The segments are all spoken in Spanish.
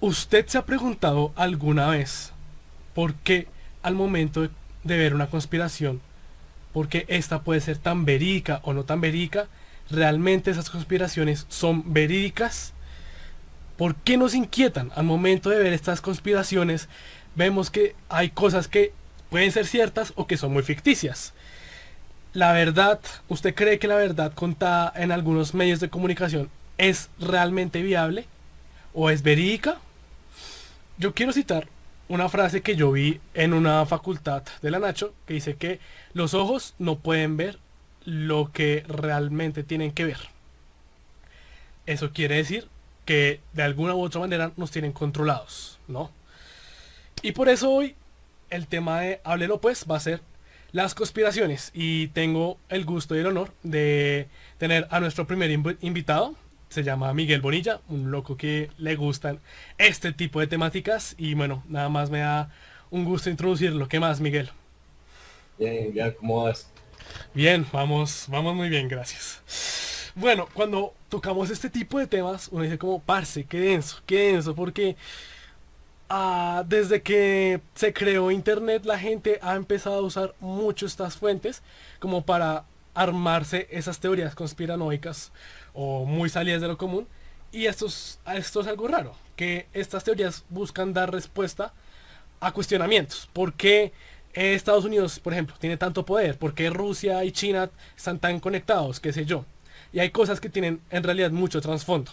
¿Usted se ha preguntado alguna vez por qué al momento de ver una conspiración, por qué esta puede ser tan verídica o no tan verídica, realmente esas conspiraciones son verídicas? ¿Por qué nos inquietan al momento de ver estas conspiraciones? Vemos que hay cosas que pueden ser ciertas o que son muy ficticias. La verdad, ¿usted cree que la verdad contada en algunos medios de comunicación es realmente viable o es verídica? Yo quiero citar una frase que yo vi en una facultad de la Nacho que dice que los ojos no pueden ver lo que realmente tienen que ver. Eso quiere decir que de alguna u otra manera nos tienen controlados, ¿no? Y por eso hoy el tema de Háblelo pues va a ser las conspiraciones. Y tengo el gusto y el honor de tener a nuestro primer invitado. Se llama Miguel Bonilla, un loco que le gustan este tipo de temáticas. Y bueno, nada más me da un gusto introducirlo. ¿Qué más, Miguel? Bien, ya, ¿cómo vas? Bien, vamos muy bien, gracias. Bueno, cuando tocamos este tipo de temas, uno dice como, parce, qué denso, porque desde que se creó Internet, la gente ha empezado a usar mucho estas fuentes como para armarse esas teorías conspiranoicas o muy salidas de lo común. Y esto es algo raro, que estas teorías buscan dar respuesta a cuestionamientos. ¿Por qué Estados Unidos, por ejemplo, tiene tanto poder? ¿Por qué Rusia y China están tan conectados? ¿Qué sé yo? Y hay cosas que tienen en realidad mucho trasfondo.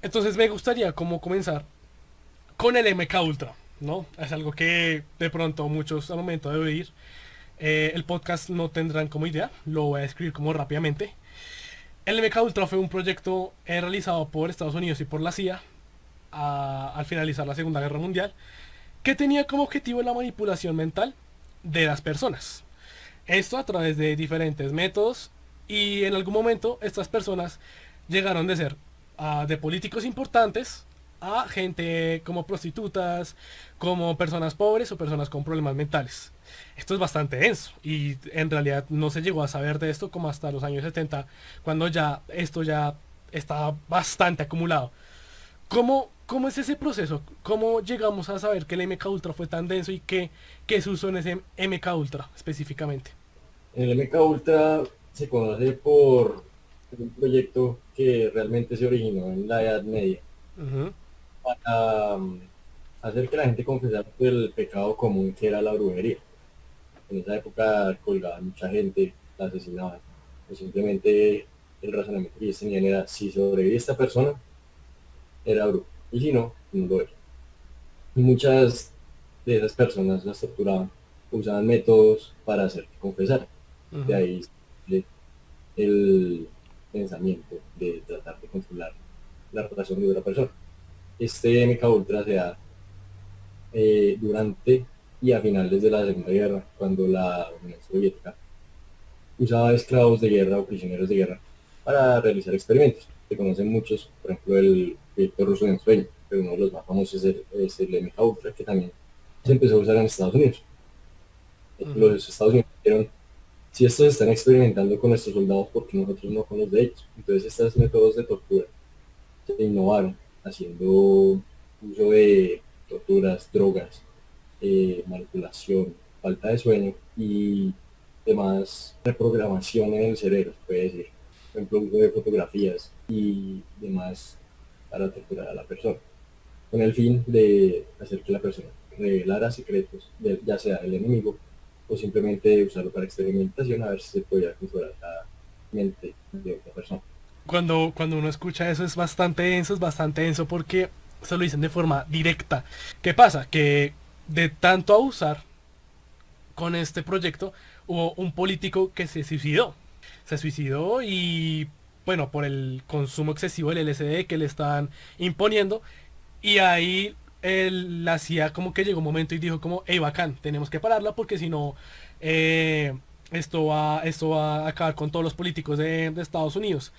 Entonces me gustaría como comenzar con el MK Ultra, ¿no? Es algo que de pronto muchos al momento de oír el podcast no tendrán como idea, lo voy a describir como rápidamente. El MK Ultra fue un proyecto realizado por Estados Unidos y por la CIA al finalizar la Segunda Guerra Mundial, que tenía como objetivo la manipulación mental de las personas. Esto a través de diferentes métodos y en algún momento estas personas llegaron de ser de políticos importantes a gente como prostitutas, como personas pobres o personas con problemas mentales. Esto es bastante denso y en realidad no se llegó a saber de esto como hasta los años 70, cuando ya esto ya está bastante acumulado. ¿Cómo es ese proceso? ¿Cómo llegamos a saber que el MK Ultra fue tan denso y qué se usó en ese MK Ultra específicamente? El MK Ultra se conoce por un proyecto que realmente se originó en la Edad Media Ujú, para hacer que la gente confesara el pecado común que era la brujería. En esa época colgaban mucha gente, la asesinaban, o simplemente el razonamiento que ellos tenían era si sobrevive esta persona, era brujo, y si no, no lo era. Y muchas de esas personas las torturaban, usaban métodos para hacer que confesara. De ujú, ahí el pensamiento de tratar de controlar la razón de otra persona. Este MK Ultra se da durante y a finales de la Segunda Guerra, cuando la Unión Soviética usaba esclavos de guerra o prisioneros de guerra para realizar experimentos. Se conocen muchos, por ejemplo, el proyecto ruso de ensueño, pero uno de los más famosos es el MK Ultra, que también se empezó a usar en Estados Unidos. ujú. Los Estados Unidos dijeron, si estos están experimentando con nuestros soldados, ¿por qué nosotros no con los de ellos? Entonces, estos métodos de tortura se innovaron, haciendo uso de torturas, drogas, manipulación, falta de sueño y demás reprogramación en el cerebro, se puede decir. Por ejemplo, uso de fotografías y demás para torturar a la persona, con el fin de hacer que la persona revelara secretos, ya sea del enemigo o simplemente usarlo para experimentación a ver si se podía controlar la mente de otra persona. Cuando uno escucha eso es bastante denso porque se lo dicen de forma directa. ¿Qué pasa? Que de tanto abusar con este proyecto hubo un político que se suicidó. Se suicidó y bueno, por el consumo excesivo del LSD que le estaban imponiendo. Y ahí la CIA como que llegó un momento y dijo como, hey, bacán, tenemos que pararla porque si no, esto va a acabar con todos los políticos de Estados Unidos.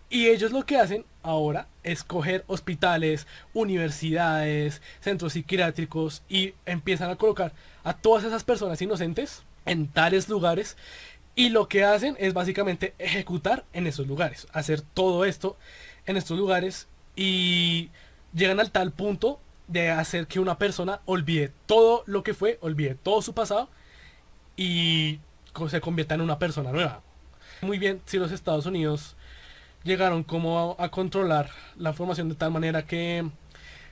Y ellos lo que hacen ahora es coger hospitales, universidades, centros psiquiátricos y empiezan a colocar a todas esas personas inocentes en tales lugares y lo que hacen es básicamente ejecutar en esos lugares, hacer todo esto en estos lugares y llegan al tal punto de hacer que una persona olvide todo lo que fue, olvide todo su pasado y se convierta en una persona nueva. Muy bien, si los Estados Unidos llegaron como a controlar la información de tal manera que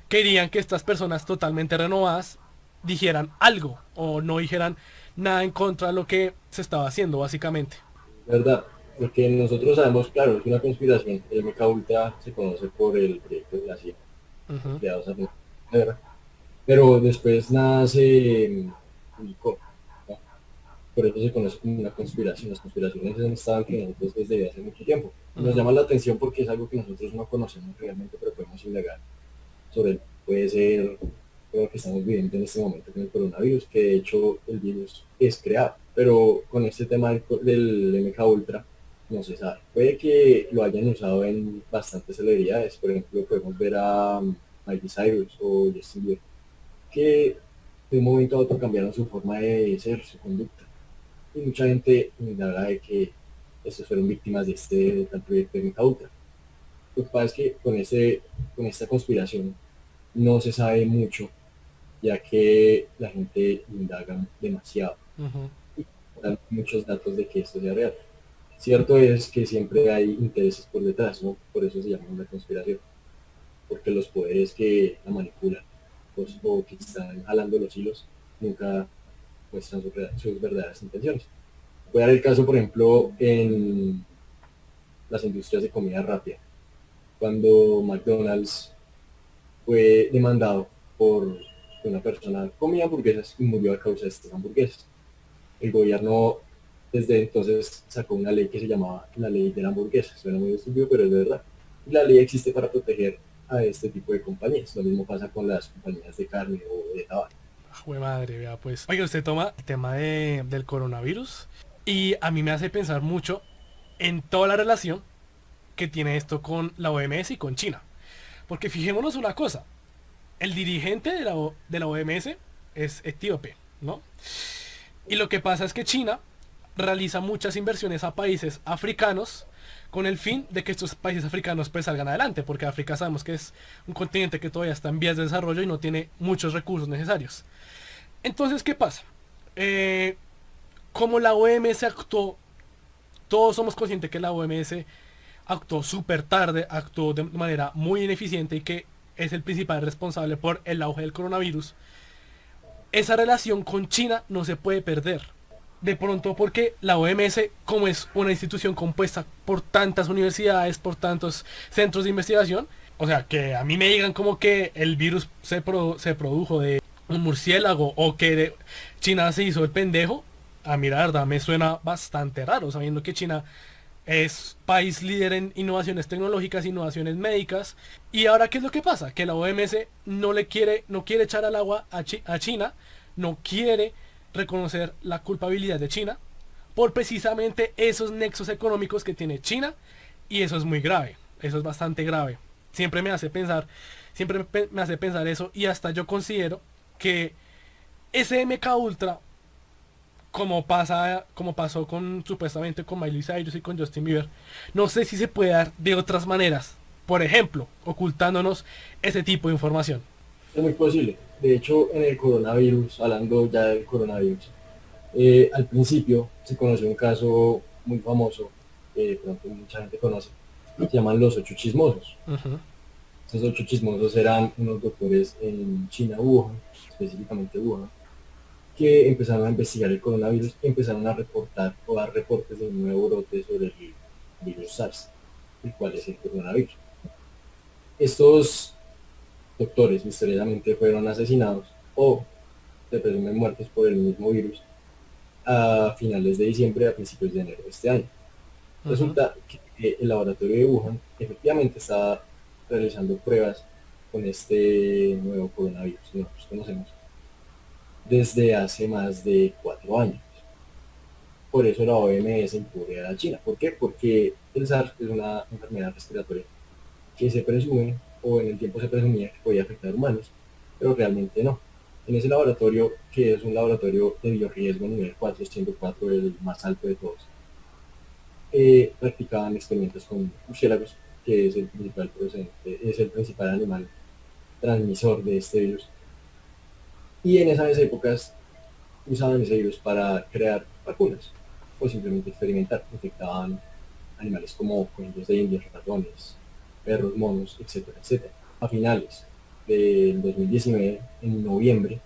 querían que estas personas totalmente renovadas dijeran algo o no dijeran nada en contra de lo que se estaba haciendo básicamente. ¿Verdad? Porque nosotros sabemos, claro, es una conspiración. El MK Ultra se conoce por el proyecto de la CIA, Ujú, creados a la guerra. Pero después nada se publicó, ¿no? Por eso se conoce como una conspiración. Las conspiraciones estaban presentes desde hace mucho tiempo. Nos ujú, llama la atención porque es algo que nosotros no conocemos realmente, pero podemos indagar sobre él. Puede ser lo que estamos viviendo en este momento con el coronavirus, que de hecho el virus es creado, pero con este tema del MK Ultra no se sabe. Puede que lo hayan usado en bastantes celebridades, por ejemplo podemos ver a Miley Cyrus o Justin Bieber, que de un momento a otro cambiaron su forma de ser, su conducta. Y mucha gente indaga de que estos fueron víctimas de este tal proyecto de MK Ultra. Lo que pasa es que con esta conspiración no se sabe mucho, ya que la gente indaga demasiado ujú. y dan muchos datos de que esto sea real. Cierto es que siempre hay intereses por detrás, ¿no? Por eso se llama una conspiración, porque los poderes que la manipulan pues, o que están jalando los hilos nunca muestran sus verdaderas intenciones. Voy a dar el caso, por ejemplo, en las industrias de comida rápida, cuando McDonald's fue demandado por una persona que comía hamburguesas y murió a causa de estas hamburguesas. El gobierno desde entonces sacó una ley que se llamaba la ley de la hamburguesa. Suena muy estúpido, pero es de verdad. Y la ley existe para proteger a este tipo de compañías. Lo mismo pasa con las compañías de carne o de tabaco. Jue madre, vea pues. Oiga, usted toma el tema del coronavirus y a mí me hace pensar mucho en toda la relación que tiene esto con la OMS y con China. Porque fijémonos una cosa, el dirigente de de la OMS es etíope, ¿no? Y lo que pasa es que China realiza muchas inversiones a países africanos con el fin de que estos países africanos pues salgan adelante, porque África sabemos que es un continente que todavía está en vías de desarrollo y no tiene muchos recursos necesarios. Entonces, ¿qué pasa? Eh, como la OMS actuó, todos somos conscientes que la OMS actuó súper tarde, actuó de manera muy ineficiente y que es el principal responsable por el auge del coronavirus. Esa relación con China no se puede perder. De pronto porque la OMS, como es una institución compuesta por tantas universidades, por tantos centros de investigación, o sea, que a mí me digan como que el virus se produjo de un murciélago o que China se hizo el pendejo, a mí la verdad me suena bastante raro, sabiendo que China es país líder en innovaciones tecnológicas, innovaciones médicas. Y ahora, ¿qué es lo que pasa? Que la OMS no quiere echar al agua a China, no quiere reconocer la culpabilidad de China por precisamente esos nexos económicos que tiene China. Y eso es muy grave, eso es bastante grave. Siempre me hace pensar, me hace pensar eso y hasta yo considero que ese MK Ultra como pasó con supuestamente con Miley Cyrus y con Justin Bieber, no sé si se puede dar de otras maneras, por ejemplo, ocultándonos ese tipo de información. Es muy posible. De hecho, en el coronavirus, hablando ya del coronavirus, al principio se conoció un caso muy famoso, que de pronto mucha gente conoce, se llaman los ocho chismosos. Ujú, Estos ocho chismosos eran unos doctores en China, Wuhan, específicamente Wuhan, que empezaron a investigar el coronavirus y empezaron a reportar o dar reportes de un nuevo brote sobre el virus SARS, el cual es el coronavirus. Estos doctores misteriosamente fueron asesinados o se presumen muertos por el mismo virus a finales de diciembre, a principios de enero de este año. ujú. Resulta que el laboratorio de Wuhan efectivamente está realizando pruebas con este nuevo coronavirus que nosotros conocemos desde hace más de 4 años. Por eso la OMS encubre a China. ¿Por qué? Porque el SARS es una enfermedad respiratoria que se presume, o en el tiempo se presumía que podía afectar a humanos, pero realmente no. En ese laboratorio, que es un laboratorio de biorriesgo nivel 4, siendo 4 el más alto de todos, practicaban experimentos con murciélagos, que es el principal procedente, es el principal animal transmisor de este virus. Y en esas épocas usaban ese virus para crear vacunas o simplemente experimentar. Infectaban animales como conejos de indias, ratones, perros, monos, etcétera, etcétera. A finales del 2019, en noviembre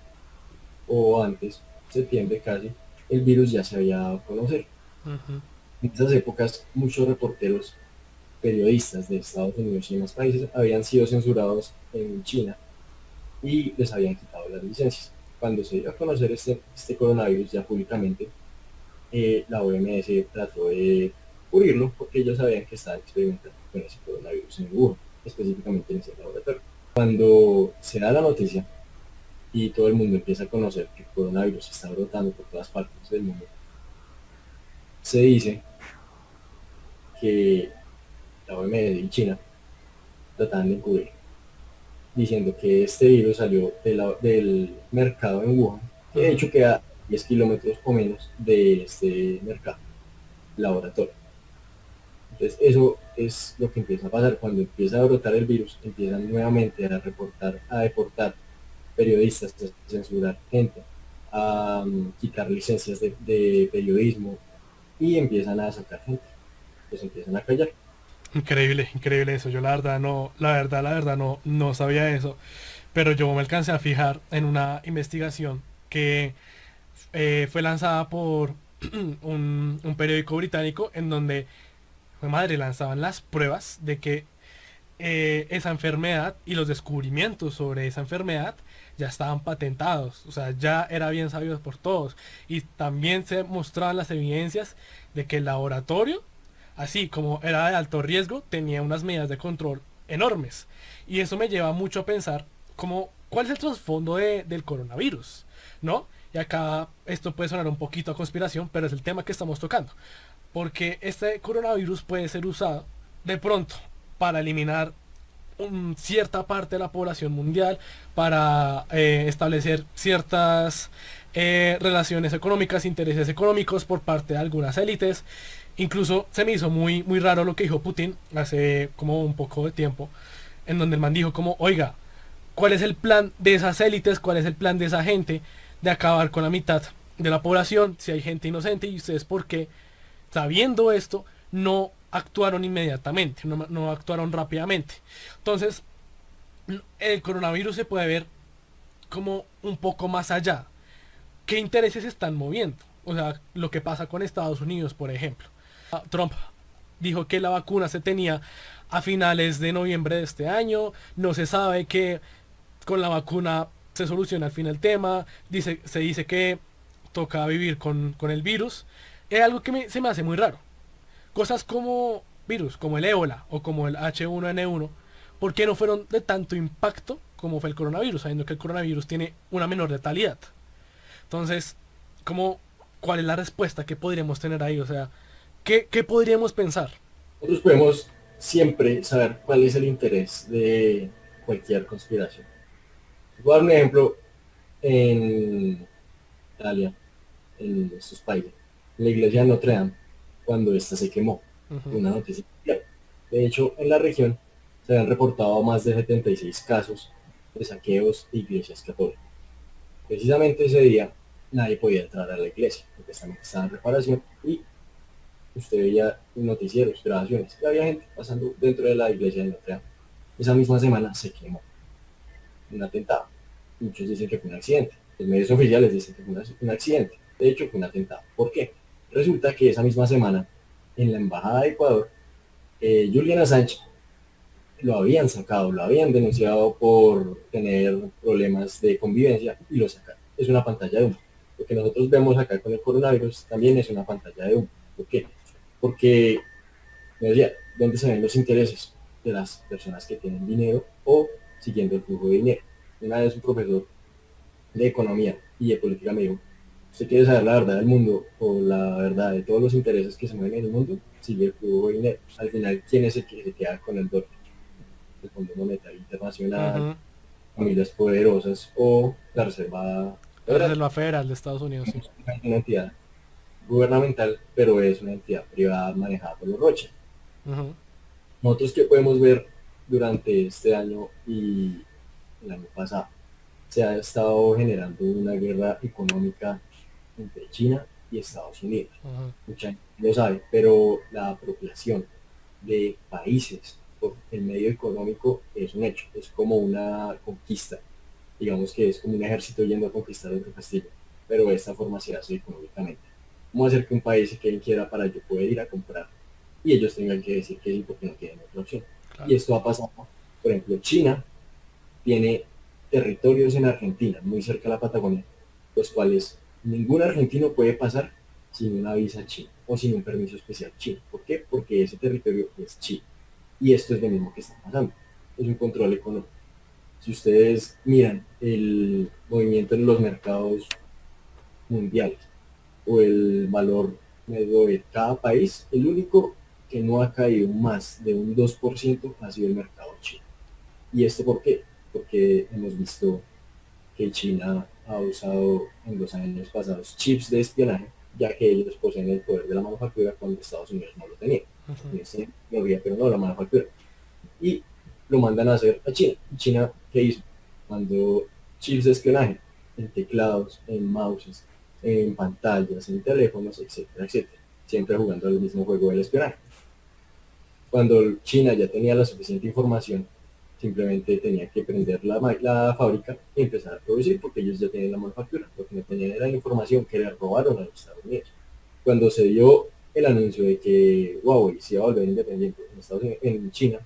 o antes, septiembre casi, el virus ya se había dado a conocer. Ujú. En esas épocas, muchos reporteros, periodistas de Estados Unidos y demás países habían sido censurados en China y les habían quitado las licencias. Cuando se dio a conocer este coronavirus ya públicamente, la OMS trató de cubrirlo porque ellos sabían que estaban experimentando con ese coronavirus en Wuhan, específicamente en ese laboratorio. Cuando se da la noticia y todo el mundo empieza a conocer que el coronavirus está brotando por todas partes del mundo, se dice que la OMS y China trataban de encubrir, diciendo que este virus salió del mercado en Wuhan, que de Ujú. hecho queda 10 kilómetros o menos de este mercado laboratorio. Entonces eso es lo que empieza a pasar cuando empieza a brotar el virus, empiezan nuevamente a reportar, a deportar periodistas, a censurar gente, a quitar licencias de periodismo y empiezan a sacar gente, pues empiezan a callar. Increíble, increíble eso. Yo la verdad no sabía eso. Pero yo me alcancé a fijar en una investigación que fue lanzada por un periódico británico en donde, fue madre, lanzaban las pruebas de que esa enfermedad y los descubrimientos sobre esa enfermedad ya estaban patentados, o sea, ya era bien sabido por todos. Y también se mostraban las evidencias de que el laboratorio, así como era de alto riesgo, tenía unas medidas de control enormes. Y eso me lleva mucho a pensar como cuál es el trasfondo del coronavirus, ¿no? Y acá esto puede sonar un poquito a conspiración, pero es el tema que estamos tocando. Porque este coronavirus puede ser usado de pronto para eliminar cierta parte de la población mundial, para establecer ciertas relaciones económicas, intereses económicos por parte de algunas élites. Incluso se me hizo muy raro lo que dijo Putin hace como un poco de tiempo, en donde el man dijo como, oiga, ¿cuál es el plan de esas élites? ¿Cuál es el plan de esa gente de acabar con la mitad de la población? Si hay gente inocente, y ustedes por qué, sabiendo esto, no actuaron inmediatamente, no actuaron rápidamente. Entonces, el coronavirus se puede ver como un poco más allá. ¿Qué intereses están moviendo? O sea, lo que pasa con Estados Unidos, por ejemplo. Trump dijo que la vacuna se tenía a finales de noviembre de este año. No se sabe que con la vacuna se soluciona al fin el tema. Se dice que toca vivir con el virus. Es algo que se me hace muy raro. Cosas como virus, como el ébola o como el H1N1, ¿por qué no fueron de tanto impacto como fue el coronavirus? Sabiendo que el coronavirus tiene una menor letalidad. Entonces, ¿cómo, ¿cuál es la respuesta que podríamos tener ahí? O sea, ¿qué podríamos pensar? Nosotros podemos siempre saber cuál es el interés de cualquier conspiración. Voy a dar un ejemplo en Italia, en estos países. La iglesia de Notre Dame, cuando esta se quemó, Ujú. una noticia. De hecho, en la región se han reportado más de 76 casos de saqueos de iglesias católicas. Precisamente ese día nadie podía entrar a la iglesia, porque estaba en reparación y usted veía noticieros, grabaciones, y había gente pasando dentro de la iglesia de Notre Dame. Esa misma semana se quemó un atentado. Muchos dicen que fue un accidente. Los medios oficiales dicen que fue un accidente. De hecho, fue un atentado. ¿Por qué? Resulta que esa misma semana, en la Embajada de Ecuador, Julian Assange lo habían sacado, lo habían denunciado por tener problemas de convivencia y lo sacaron. Es una pantalla de humo. Lo que nosotros vemos acá con el coronavirus también es una pantalla de humo. ¿Por qué? Porque, me decía, ¿dónde se ven los intereses de las personas que tienen dinero o siguiendo el flujo de dinero? Una vez un profesor de economía y de política me dijo, ¿usted quiere saber la verdad del mundo o la verdad de todos los intereses que se mueven en el mundo? Sigue el flujo de dinero. Al final, ¿quién es el que se queda con el dólar? El Fondo Monetario Internacional, Ujú. familias poderosas o la Reserva La Federal. Reserva Federal de Estados Unidos, sí. Es una entidad gubernamental, pero es una entidad privada manejada por los Rothschild. Ujú. Nosotros que podemos ver durante este año y el año pasado. Se ha estado generando una guerra económica entre China y Estados Unidos. Ujú. Mucha gente lo sabe, pero la apropiación de países por el medio económico es un hecho, es como una conquista, digamos que es como un ejército yendo a conquistar otro castillo, pero de esta forma se hace económicamente. ¿Cómo hacer que un país que quiera para yo poder ir a comprar y ellos tengan que decir que sí porque no tienen otra opción? Y Claro. esto ha pasado, por ejemplo, China tiene territorios en Argentina, muy cerca de la Patagonia, los cuales ningún argentino puede pasar sin una visa china o sin un permiso especial chino. ¿Por qué? Porque ese territorio es chino. Y esto es lo mismo que está pasando. Es un control económico. Si ustedes miran el movimiento en los mercados mundiales o el valor medio de cada país, el único que no ha caído más de un 2% ha sido el mercado chino. ¿Y esto por qué? Porque hemos visto que China ha usado en los años pasados chips de espionaje, ya que ellos poseen el poder de la manufactura cuando Estados Unidos no lo tenía. Estados Ujú. Unidos tiene tecnología, pero no la manufactura. Y lo mandan a hacer a China. ¿Y China qué hizo? Mandó chips de espionaje en teclados, en mouses, en pantallas, en teléfonos, etcétera, etcétera. Siempre jugando al mismo juego del espionaje. Cuando China ya tenía la suficiente información, simplemente tenía que prender la fábrica y empezar a producir porque ellos ya tenían la manufactura. Lo que no tenían era la información que le robaron a los Estados Unidos. Cuando se dio el anuncio de que Huawei se iba a volver independiente en, Estados Unidos, en China,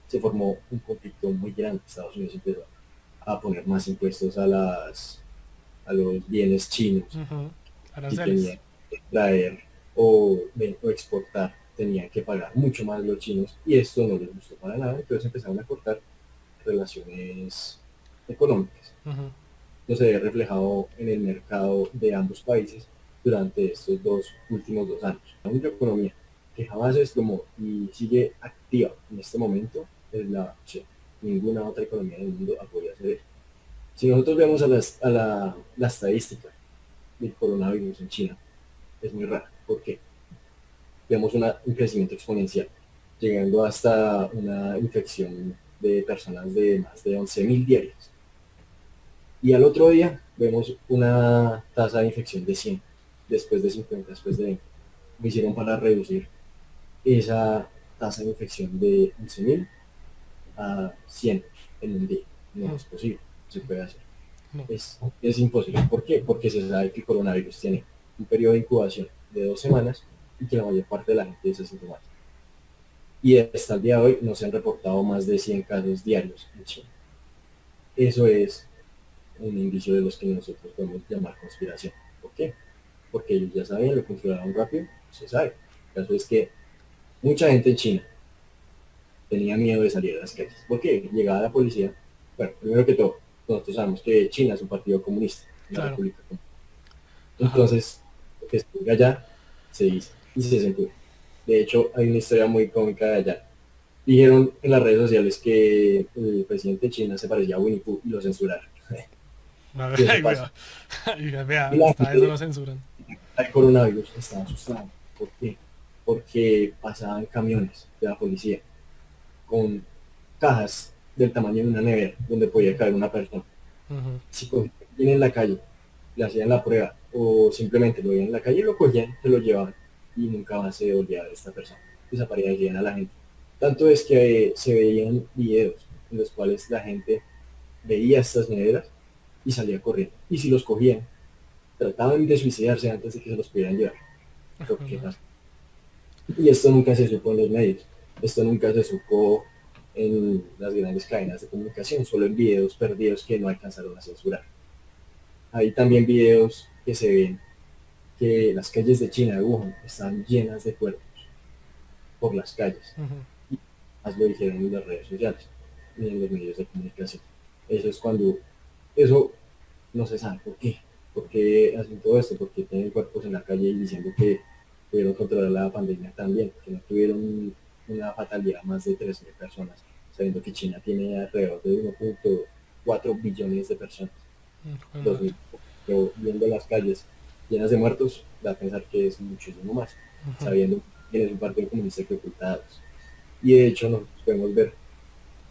se formó un conflicto muy grande. Estados Unidos empezó a poner más impuestos a los bienes chinos Ujú. y Aranceles. tenían que traer o exportar, tenían que pagar mucho más los chinos y esto no les gustó para nada, entonces empezaron a cortar relaciones económicas. Ujú. Esto se ve reflejado en el mercado de ambos países durante estos últimos 2 años. La única economía que jamás se desplomó y sigue activa en este momento es la China. Ninguna otra economía del mundo ha podido hacer eso. Si nosotros vemos la estadística del coronavirus en China, es muy rara. ¿Por qué? Vemos un crecimiento exponencial, llegando hasta una infección de personas de más de 11.000 diarios. Y al otro día vemos una tasa de infección de 100, después de 50, después de 20. Lo hicieron para reducir esa tasa de infección de 11.000 a 100 en un día. No Ujú. es posible, no se puede hacer. No. Es imposible. ¿Por qué? Porque se sabe que el coronavirus tiene un periodo de incubación de 2 semanas y que la mayor parte de la gente es asintomática. Y hasta el día de hoy no se han reportado más de 100 casos diarios en China. Eso es un indicio de los que nosotros podemos llamar conspiración. ¿Por qué? Porque ellos ya sabían, lo controlaron rápido, se sabe. El caso es que mucha gente en China tenía miedo de salir a las calles. ¿Por qué? Llegaba la policía. Bueno, primero que todo, nosotros sabemos que China es un partido comunista, una Claro. república comunista. Ajá. Entonces, lo que se diga allá, se dice y se censura. De hecho, hay una historia muy cómica de allá. Dijeron en las redes sociales que el presidente de China se parecía a Winnie Pooh y lo censuraron. Y eso Ay, pasa. vea. Ay, vea, Y la hasta eso gente lo censuran. del coronavirus estaba asustada. ¿Por qué? Porque pasaban camiones de la policía con cajas del tamaño de una nevera donde podía caber una persona. Ujú. Si cogían en la calle, le hacían la prueba o simplemente lo veían en la calle, lo cogían, se lo llevaban y nunca más se volvía a ver esta persona. Desaparecían a la gente. Tanto es que se veían videos en los cuales la gente veía estas neveras y salía corriendo. Y si los cogían, trataban de suicidarse antes de que se los pudieran llevar. ¿Por qué Madre. pasa? Y esto nunca se supo en los medios. Esto nunca se supo en las grandes cadenas de comunicación, solo en videos perdidos que no alcanzaron a censurar. Hay también videos que se ven que las calles de China, de Wuhan, están llenas de cuerpos por las calles. Ujú. Y más lo dijeron en las redes sociales y en los medios de comunicación. Eso es cuando, eso no se sabe por qué. ¿Por qué hacen todo esto? Porque tienen cuerpos en la calle y diciendo que pudieron controlar la pandemia también, que no tuvieron una fatalidad más de 3.000 personas, sabiendo que China tiene alrededor de 1.4 billones de personas. Ujú. Madre. 2.000. Pero viendo las calles llenas de muertos, da a pensar que es muchísimo más, Ujú. sabiendo que es un partido comunista que oculta datos. Y de hecho, nosotros podemos ver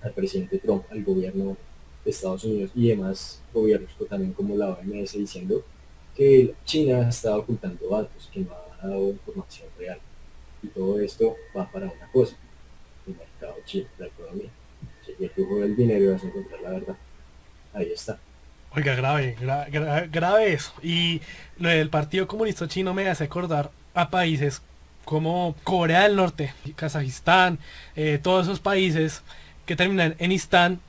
al presidente Trump, al gobierno de Estados Unidos y demás gobiernos, pero también como la OMS, diciendo que China está ocultando datos, que no ha dado información real. Y todo esto va para una cosa, el mercado chino, la economía. Si el flujo del dinero y vas a encontrar la verdad. Ahí está. Oiga, grave eso. Y lo del Partido Comunista Chino me hace acordar a países como Corea del Norte, Kazajistán, todos esos países que terminan en Istán,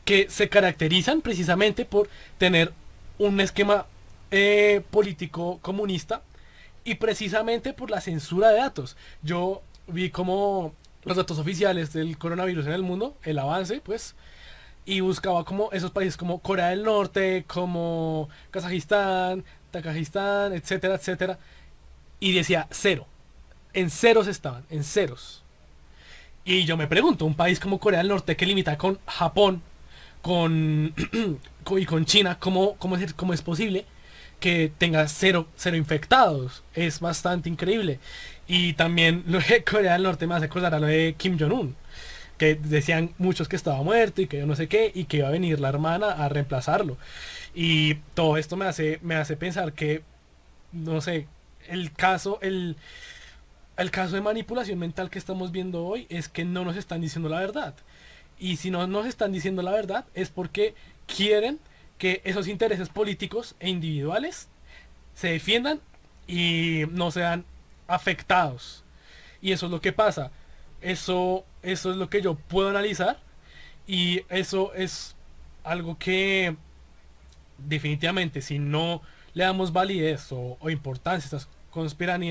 que se caracterizan precisamente por tener un esquema político comunista y precisamente por la censura de datos. Yo vi como los datos oficiales del coronavirus en el mundo, el avance, pues, y buscaba como esos países como Corea del Norte, como Kazajistán, Takajistán, etcétera, etcétera, y decía cero. En ceros estaban, en ceros. Y yo me pregunto, un país como Corea del Norte que limita con Japón, con, y con China, ¿cómo es posible que tenga cero infectados? Es bastante increíble. Y también lo de Corea del Norte me hace acordar a lo de Kim Jong-un, que decían muchos que estaba muerto y que yo no sé qué, y que iba a venir la hermana a reemplazarlo. Y todo esto me hace pensar que, no sé, el caso de manipulación mental que estamos viendo hoy es que no nos están diciendo la verdad. Y si no nos están diciendo la verdad es porque quieren que esos intereses políticos e individuales se defiendan y no sean afectados. Y eso es lo que pasa. Eso es lo que yo puedo analizar. Y eso es algo que definitivamente si no le damos validez o importancia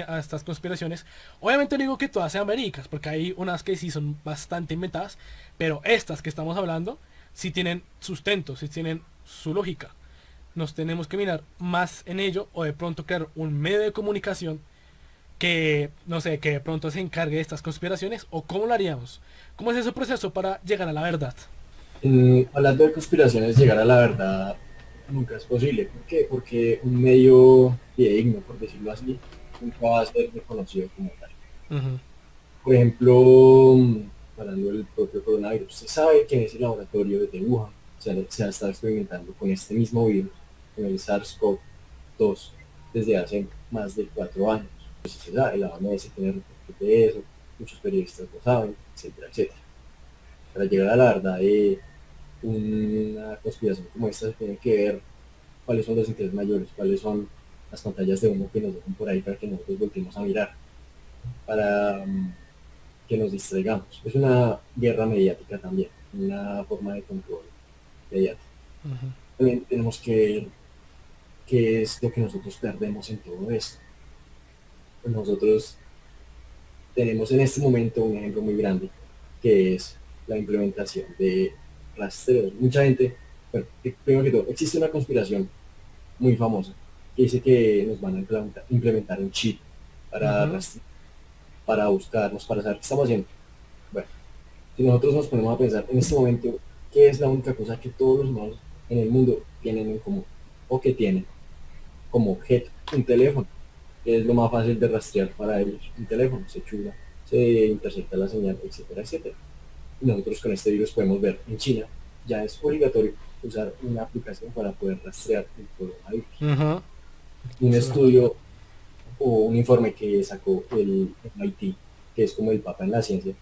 a estas conspiraciones, obviamente no digo que todas sean verídicas, porque hay unas que sí son bastante inventadas, pero estas que estamos hablando sí tienen sustento, sí tienen su lógica. Nos tenemos que mirar más en ello o de pronto crear un medio de comunicación que, no sé, que de pronto se encargue de estas conspiraciones o cómo lo haríamos. ¿Cómo es ese proceso para llegar a la verdad? Hablando de conspiraciones, llegar a la verdad nunca es posible. ¿Por qué? Porque un medio fidedigno, por decirlo así, nunca va a ser reconocido como tal. Ujú. Por ejemplo, hablando del propio coronavirus, se sabe que en ese laboratorio de Wuhan se ha estado experimentando con este mismo virus, con el SARS-CoV-2, desde hace más de 4 años. Pues se sabe, la OMS tiene reportes de eso, muchos periodistas lo saben, etcétera, etcétera. Para llegar a la verdad de una conspiración como esta, se tiene que ver cuáles son los intereses mayores, cuáles son las pantallas de humo que nos dejan por ahí para que nosotros volteemos a mirar, para que nos distraigamos. Es una guerra mediática también, una forma de control mediático. También tenemos que ver qué es lo que nosotros perdemos en todo esto. Nosotros tenemos en este momento un ejemplo muy grande, que es la implementación de rastreos. Mucha gente, bueno, primero que todo, existe una conspiración muy famosa que dice que nos van a implementar un chip para Ujú. rastrear, para buscarnos, para saber qué estamos haciendo. Bueno, si nosotros nos ponemos a pensar en este momento, ¿qué es la única cosa que todos los humanos en el mundo tienen en común? O que tienen como objeto un teléfono, que es lo más fácil de rastrear para ellos. Un teléfono se chula, se intercepta la señal, etcétera, etcétera. Y nosotros con este virus podemos ver en China ya es obligatorio usar una aplicación para poder rastrear el coronavirus. Ujú. Un Eso es verdad. estudio o un informe que sacó el MIT, que es como el papa en la ciencia,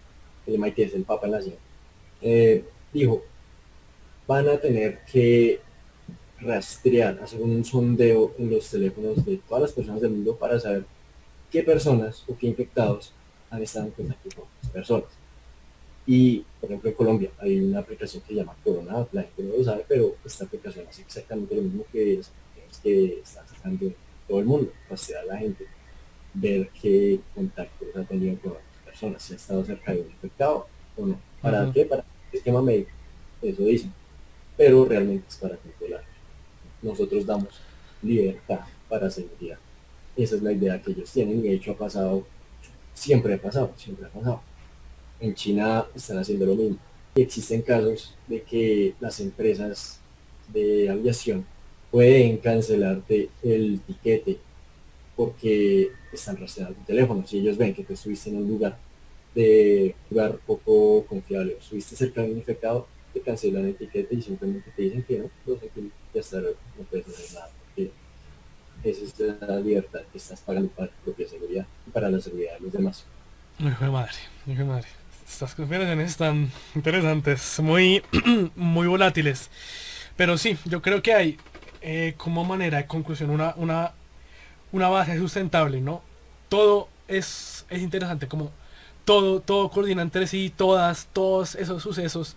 el MIT es el papa en la ciencia, dijo, van a tener que rastrear, hacer un sondeo en los teléfonos de todas las personas del mundo para saber qué personas o qué infectados han estado en contacto con otras personas. Y, por ejemplo, en Colombia hay una aplicación que se llama Corona, la gente no lo sabe, pero esta aplicación hace exactamente lo mismo que las aplicaciones que está sacando todo el mundo, rastrear a la gente, ver qué contactos ha tenido con otras personas, si ha estado cerca de un infectado o no. ¿Para Ujú. qué? Para el esquema médico, eso dicen, pero realmente es para controlar. Nosotros damos libertad para seguridad. Esa es la idea que ellos tienen y de hecho ha pasado, siempre ha pasado, siempre ha pasado. En China están haciendo lo mismo. Y existen casos de que las empresas de aviación pueden cancelarte el tiquete porque están rastreando tu teléfono. Si ellos ven que tú estuviste en un lugar poco confiable o estuviste cerca de un infectado, te cancelan la etiqueta y simplemente te dicen que no, no sé que ya está, no puedes hacer nada, porque esa es la libertad que estás pagando para tu propia seguridad y para la seguridad de los demás. Hijo de madre, hijo de madre. Estas conspiraciones están interesantes, muy, muy volátiles. Pero sí, yo creo que hay como manera de conclusión una base sustentable, ¿no? Todo es interesante, como todo coordina entre sí, todos esos sucesos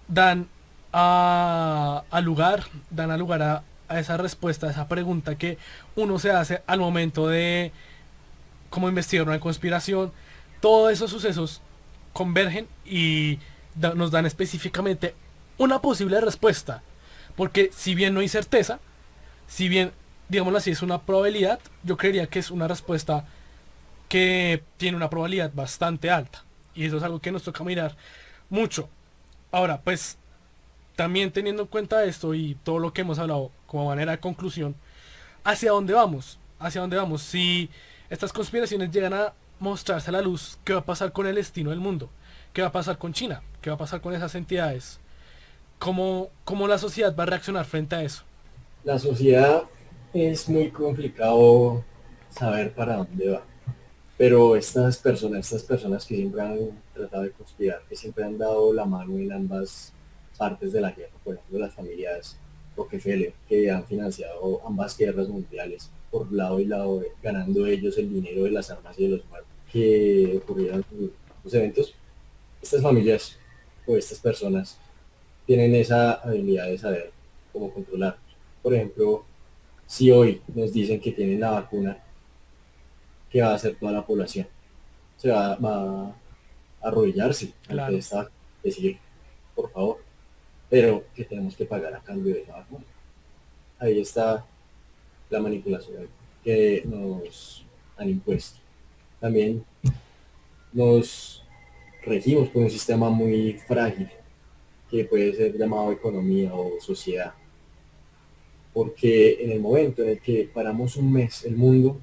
dan dan a lugar a esa respuesta, a esa pregunta que uno se hace al momento de como investigar una conspiración. Todos esos sucesos convergen y nos dan específicamente una posible respuesta. Porque si bien no hay certeza, si bien, digámoslo así, es una probabilidad, yo creería que es una respuesta que tiene una probabilidad bastante alta. Y eso es algo que nos toca mirar mucho. Ahora, pues, también teniendo en cuenta esto y todo lo que hemos hablado como manera de conclusión, ¿hacia dónde vamos? ¿Hacia dónde vamos? Si estas conspiraciones llegan a mostrarse a la luz, ¿qué va a pasar con el destino del mundo? ¿Qué va a pasar con China? ¿Qué va a pasar con esas entidades? ¿Cómo la sociedad va a reaccionar frente a eso? La sociedad es muy complicado saber para dónde va, pero estas personas que siempre han tratado de conspirar, que siempre han dado la mano en ambas partes de la guerra, por ejemplo las familias Rockefeller, que han financiado ambas guerras mundiales por lado y lado, ganando ellos el dinero de las armas y de los muertos que ocurrieron en los eventos. Estas familias o estas personas tienen esa habilidad de saber cómo controlar. Por ejemplo, si hoy nos dicen que tienen la vacuna, ¿qué va a hacer toda la población? Va a arrodillarse ante Claro, esta, decir, por favor, pero que tenemos que pagar a cambio de la vacuna. Ahí está la manipulación que nos han impuesto. También nos regimos por un sistema muy frágil que puede ser llamado economía o sociedad, porque en el momento en el que paramos un mes el mundo,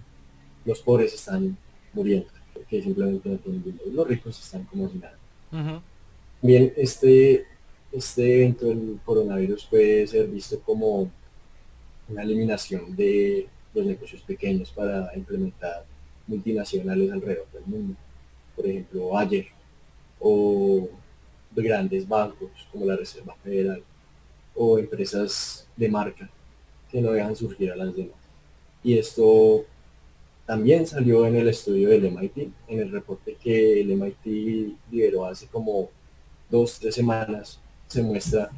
los pobres están muriendo, porque simplemente no tienen dinero. Los ricos están como si nada. ujú, Bien, este evento del coronavirus puede ser visto como una eliminación de los negocios pequeños para implementar multinacionales alrededor del mundo. Por ejemplo, Bayer o de grandes bancos como la Reserva Federal o empresas de marca que no dejan surgir a las demás. Y esto también salió en el estudio del MIT, en el reporte que el MIT liberó hace como 2, 3 semanas, se muestra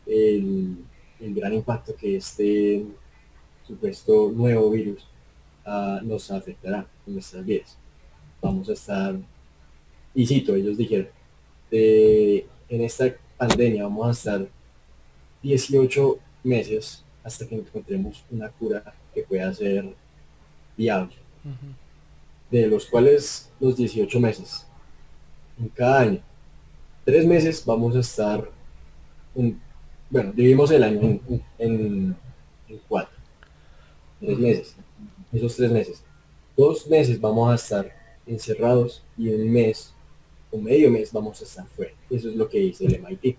el, el gran impacto que este supuesto nuevo virus nos afectará en nuestras vidas. Vamos a estar, y cito, ellos dijeron, en esta pandemia vamos a estar 18 meses hasta que encontremos una cura que pueda ser viable, ujú. de los cuales los 18 meses, en cada año, 3 meses vamos a estar, en, bueno, dividimos el año en 4, 3 meses, esos 3 meses. 2 meses vamos a estar encerrados y un mes o medio mes vamos a estar fuera. Eso es lo que dice el MIT,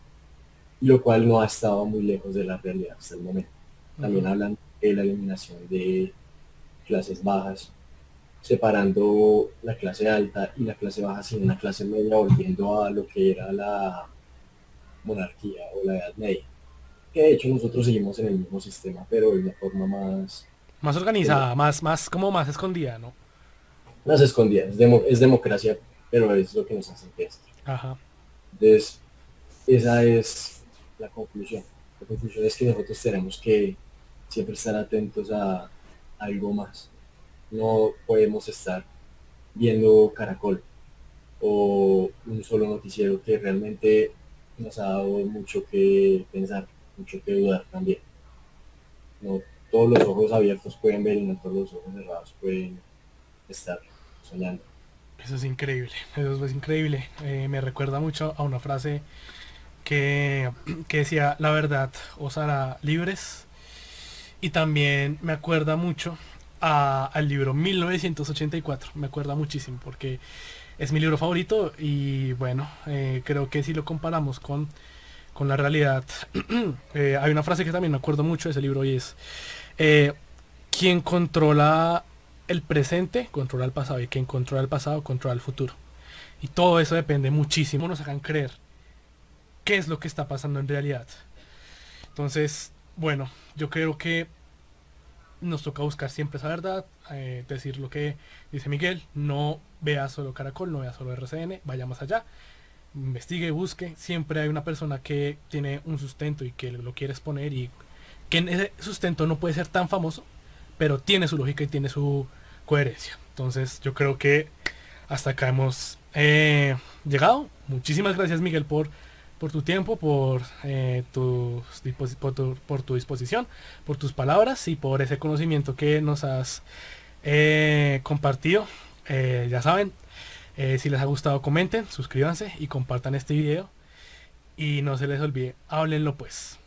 lo cual no ha estado muy lejos de la realidad hasta el momento. También Ujú. hablan de la eliminación de clases bajas, separando la clase alta y la clase baja sin una clase media, volviendo a lo que era la monarquía o la Edad Media. Que de hecho nosotros seguimos en el mismo sistema, pero de una forma Más organizada, como más escondida, ¿no? más escondida. Es democracia, pero es lo que nos hace esto. Ajá. Entonces, esa es la conclusión. La conclusión es que nosotros tenemos que siempre estar atentos a algo más. No podemos estar viendo Caracol o un solo noticiero que realmente nos ha dado mucho que pensar, mucho que dudar también. No todos los ojos abiertos pueden ver y no todos los ojos cerrados pueden estar soñando. Eso es increíble, eso es increíble. Me recuerda mucho a una frase que, que decía, la verdad os hará libres. Y también me acuerda mucho al libro 1984. Me acuerda muchísimo porque es mi libro favorito y bueno, creo que si lo comparamos con con la realidad. Hay una frase que también me acuerdo mucho de ese libro y es, eh, quien controla el presente, controla el pasado, y quien controla el pasado, controla el futuro. Y todo eso depende muchísimo, nos hagan creer qué es lo que está pasando en realidad. Entonces, bueno, yo creo que nos toca buscar siempre esa verdad, decir lo que dice Miguel, no vea solo Caracol, no vea solo RCN, vaya más allá, investigue, busque, siempre hay una persona que tiene un sustento y que lo quiere exponer y que en ese sustento no puede ser tan famoso, pero tiene su lógica y tiene su coherencia. Entonces yo creo que hasta acá hemos llegado. Muchísimas gracias Miguel por tu tiempo, por tu disposición, por tus palabras y por ese conocimiento que nos has compartido. Ya saben, si les ha gustado comenten, suscríbanse y compartan este video. Y no se les olvide, háblenlo pues.